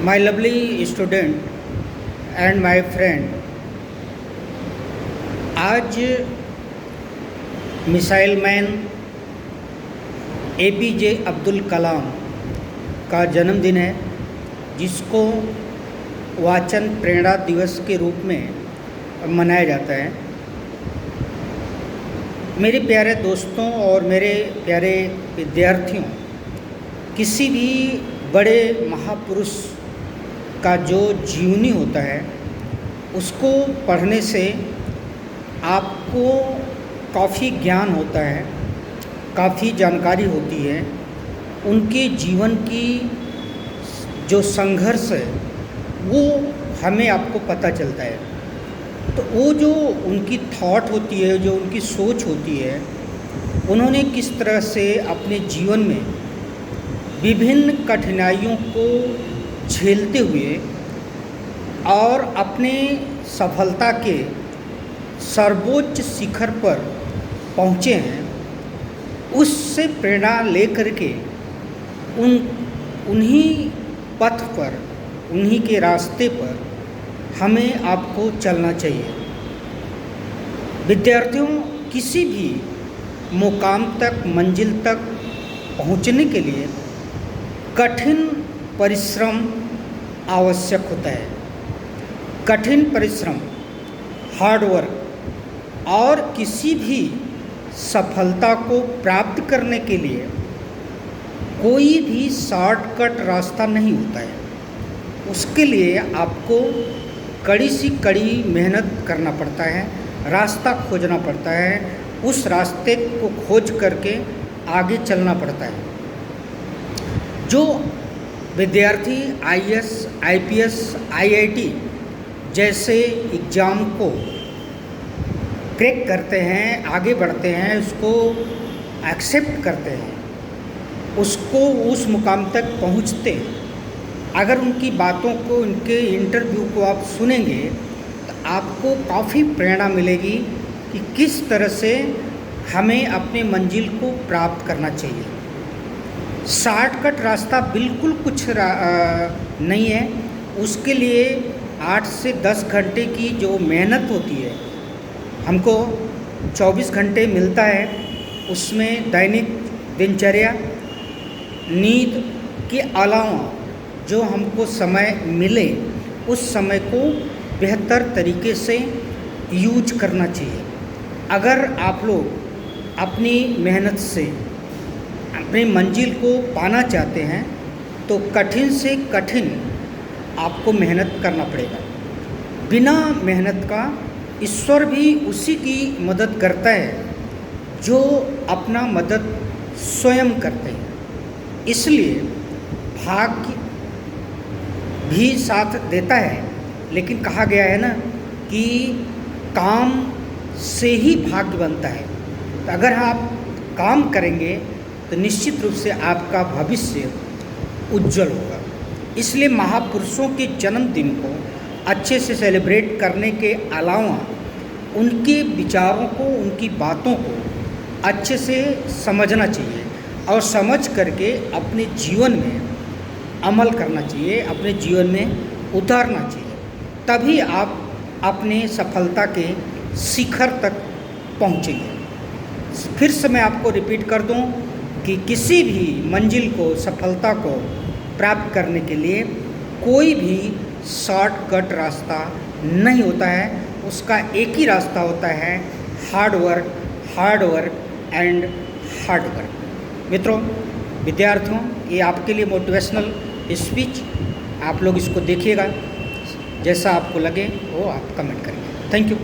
My lovely student and my friend, आज missile man APJ Abdul Kalam का जन्मदिन है, जिसको वाचन प्रेरणा दिवस के रूप में मनाया जाता है। मेरे प्यारे दोस्तों और मेरे प्यारे विद्यार्थियों, किसी भी बड़े महापुरुष का जो जीवनी होता है उसको पढ़ने से आपको काफ़ी ज्ञान होता है, काफ़ी जानकारी होती है। उनके जीवन की जो संघर्ष है वो हमें आपको पता चलता है। तो वो जो उनकी थॉट होती है, जो उनकी सोच होती है, उन्होंने किस तरह से अपने जीवन में विभिन्न कठिनाइयों को झेलते हुए और अपने सफलता के सर्वोच्च शिखर पर पहुँचे हैं, उससे प्रेरणा लेकर के उन्हीं पथ पर, उन्हीं के रास्ते पर हमें आपको चलना चाहिए। विद्यार्थियों, किसी भी मुकाम तक, मंजिल तक पहुँचने के लिए कठिन परिश्रम आवश्यक होता है। कठिन परिश्रम, हार्ड वर्क, और किसी भी सफलता को प्राप्त करने के लिए कोई भी शॉर्टकट रास्ता नहीं होता है। उसके लिए आपको कड़ी सी कड़ी मेहनत करना पड़ता है, रास्ता खोजना पड़ता है, उस रास्ते को खोज करके आगे चलना पड़ता है। जो विद्यार्थी IAS, IPS, IIT जैसे एग्ज़ाम को क्रैक करते हैं, आगे बढ़ते हैं, उसको एक्सेप्ट करते हैं, उसको उस मुकाम तक पहुंचते हैं, अगर उनकी बातों को, उनके इंटरव्यू को आप सुनेंगे तो आपको काफ़ी प्रेरणा मिलेगी कि किस तरह से हमें अपने मंजिल को प्राप्त करना चाहिए। शॉर्टकट रास्ता बिल्कुल कुछ नहीं है। उसके लिए 8 से 10 घंटे की जो मेहनत होती है, हमको 24 घंटे मिलता है, उसमें दैनिक दिनचर्या, नींद के अलावा जो हमको समय मिले उस समय को बेहतर तरीके से यूज करना चाहिए। अगर आप लोग अपनी मेहनत से अपनी मंजिल को पाना चाहते हैं तो कठिन से कठिन आपको मेहनत करना पड़ेगा। बिना मेहनत का ईश्वर भी उसी की मदद करता है जो अपना मदद स्वयं करते हैं। इसलिए भाग्य भी साथ देता है, लेकिन कहा गया है ना कि काम से ही भाग्य बनता है। तो अगर आप काम करेंगे तो निश्चित रूप से आपका भविष्य उज्जवल होगा। इसलिए महापुरुषों के जन्मदिन को अच्छे से सेलिब्रेट करने के अलावा उनके विचारों को, उनकी बातों को अच्छे से समझना चाहिए और समझ करके अपने जीवन में अमल करना चाहिए, अपने जीवन में उतारना चाहिए। तभी आप अपने सफलता के शिखर तक पहुँचेंगे। फिर से मैं आपको रिपीट कर दूं कि किसी भी मंजिल को, सफलता को प्राप्त करने के लिए कोई भी शॉर्टकट रास्ता नहीं होता है। उसका एक ही रास्ता होता है, hard work and hard work. मित्रों, विद्यार्थियों, ये आपके लिए मोटिवेशनल स्पीच, आप लोग इसको देखिएगा, जैसा आपको लगे वो आप कमेंट करेंगे। Thank you.